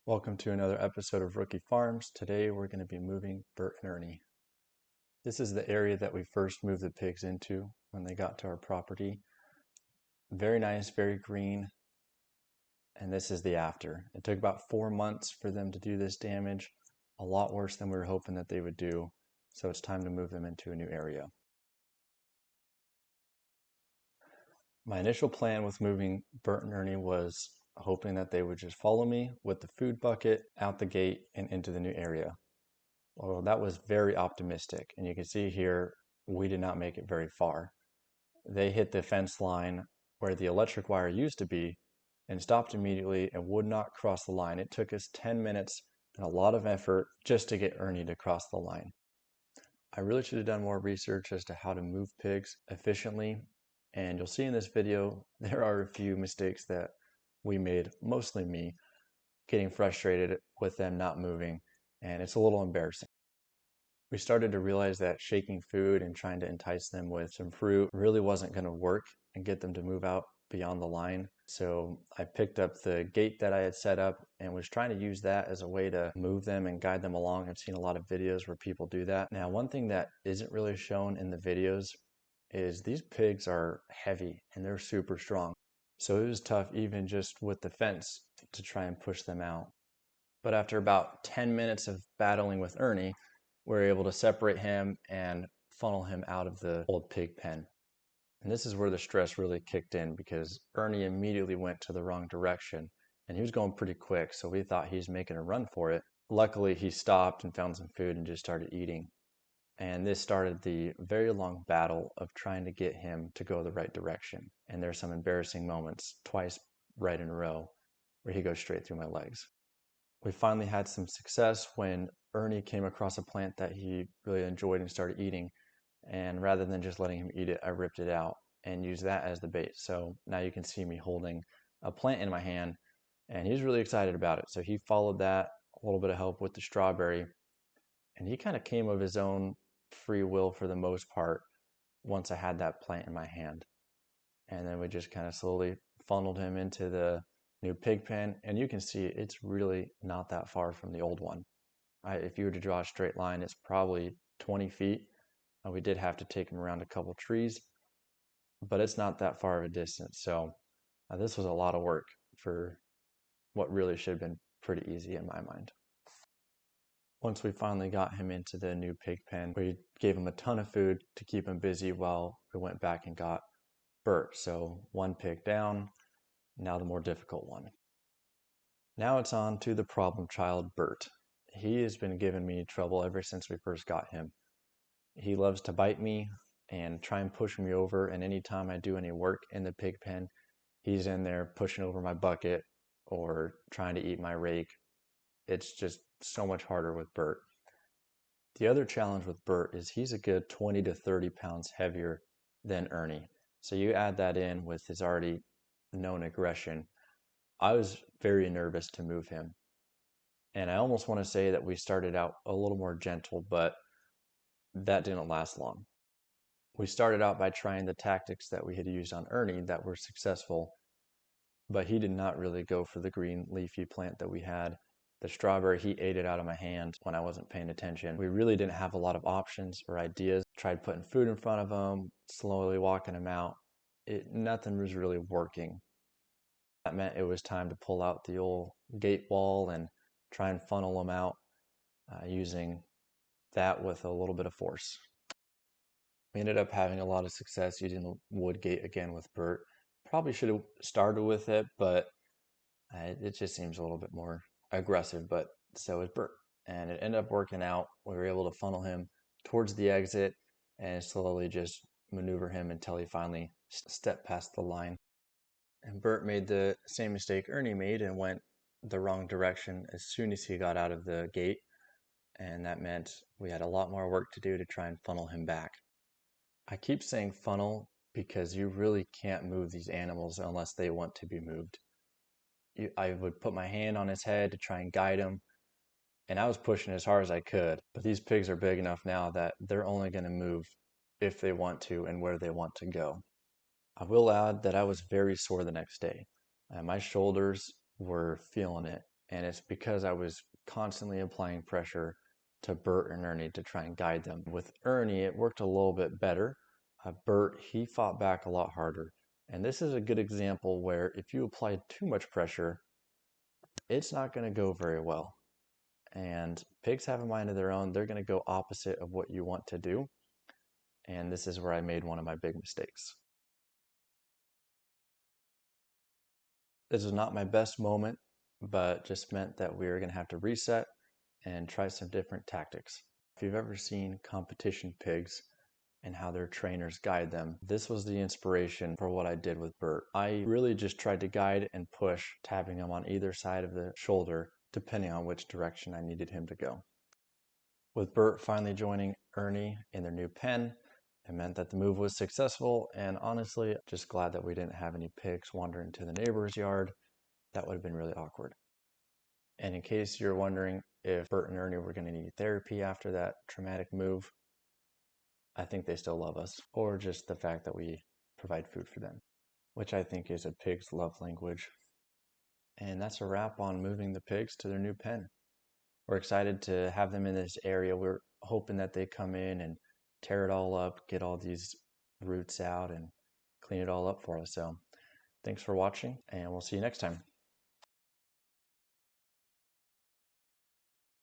Welcome to another episode of Rookie Farms. Today we're going to be moving Bert and Ernie. This is the area that we first moved the pigs into when they got to our property. Very nice, very green, and this is the after. It took about 4 months for them to do this damage, a lot worse than we were hoping that they would do, so it's time to move them into a new area. My initial plan with moving Bert and Ernie was hoping that they would just follow me with the food bucket out the gate and into the new area. Well, that was very optimistic, and you can see here we did not make it very far. They hit the fence line where the electric wire used to be and stopped immediately and would not cross the line. It took us 10 minutes and a lot of effort just to get Ernie to cross the line. I really should have done more research as to how to move pigs efficiently, and you'll see in this video there are a few mistakes that we made, mostly me, getting frustrated with them not moving, and it's a little embarrassing. We started to realize that shaking food and trying to entice them with some fruit really wasn't going to work and get them to move out beyond the line. So I picked up the gate that I had set up and was trying to use that as a way to move them and guide them along. I've seen a lot of videos where people do that. Now, one thing that isn't really shown in the videos is these pigs are heavy and they're super strong. So it was tough even just with the fence to try and push them out. But after about 10 minutes of battling with Ernie, we were able to separate him and funnel him out of the old pig pen. And this is where the stress really kicked in because Ernie immediately went to the wrong direction and he was going pretty quick, so we thought he was making a run for it. Luckily, he stopped and found some food and just started eating. And this started the very long battle of trying to get him to go the right direction. And there's some embarrassing moments, twice right in a row, where he goes straight through my legs. We finally had some success when Ernie came across a plant that he really enjoyed and started eating. And rather than just letting him eat it, I ripped it out and used that as the bait. So now you can see me holding a plant in my hand, and he's really excited about it. So he followed that, a little bit of help with the strawberry, and he kind of came of his own free will for the most part once I had that plant in my hand. And then we just kind of slowly funneled him into the new pig pen, and you can see it's really not that far from the old one. If you were to draw a straight line, it's probably 20 feet. We did have to take him around a couple trees, but it's not that far of a distance. So this was a lot of work for what really should have been pretty easy in my mind. Once we finally got him into the new pig pen, we gave him a ton of food to keep him busy while we went back and got Bert. So one pig down, now the more difficult one. Now it's on to the problem child, Bert. He has been giving me trouble ever since we first got him. He loves to bite me and try and push me over, and anytime I do any work in the pig pen, he's in there pushing over my bucket or trying to eat my rake. It's just so much harder with Bert. The other challenge with Bert is he's a good 20 to 30 pounds heavier than Ernie. So you add that in with his already known aggression. I was very nervous to move him. And I almost want to say that we started out a little more gentle, but that didn't last long. We started out by trying the tactics that we had used on Ernie that were successful, but he did not really go for the green leafy plant that we had. The strawberry, he ate it out of my hand when I wasn't paying attention. We really didn't have a lot of options or ideas. Tried putting food in front of him, slowly walking him out. Nothing was really working. That meant it was time to pull out the old gate wall and try and funnel him out using that with a little bit of force. We ended up having a lot of success using the wood gate again with Bert. Probably should have started with it, but it just seems a little bit more aggressive, but so is Bert. And it ended up working out. We were able to funnel him towards the exit and slowly just maneuver him until he finally stepped past the line. And Bert made the same mistake Ernie made and went the wrong direction as soon as he got out of the gate. And that meant we had a lot more work to do to try and funnel him back. I keep saying funnel because you really can't move these animals unless they want to be moved. I would put my hand on his head to try and guide him, and I was pushing as hard as I could. But these pigs are big enough now that they're only going to move if they want to and where they want to go. I will add that I was very sore the next day. My shoulders were feeling it, And it's because I was constantly applying pressure to Bert and Ernie to try and guide them. With Ernie, it worked a little bit better. Bert, he fought back a lot harder. And this is a good example where if you apply too much pressure, it's not going to go very well. And pigs have a mind of their own. They're going to go opposite of what you want to do. And this is where I made one of my big mistakes. This is not my best moment, but just meant that we were going to have to reset and try some different tactics. If you've ever seen competition pigs and how their trainers guide them, this was the inspiration for what I did with Bert. I really just tried to guide and push, tapping him on either side of the shoulder, depending on which direction I needed him to go. With Bert finally joining Ernie in their new pen, it meant that the move was successful, and honestly, just glad that we didn't have any pigs wandering to the neighbor's yard. That would have been really awkward. And in case you're wondering if Bert and Ernie were going to need therapy after that traumatic move, I think they still love us, or just the fact that we provide food for them, which I think is a pig's love language. And that's a wrap on moving the pigs to their new pen. We're excited to have them in this area. We're hoping that they come in and tear it all up, get all these roots out, and clean it all up for us. So thanks for watching, and we'll see you next time.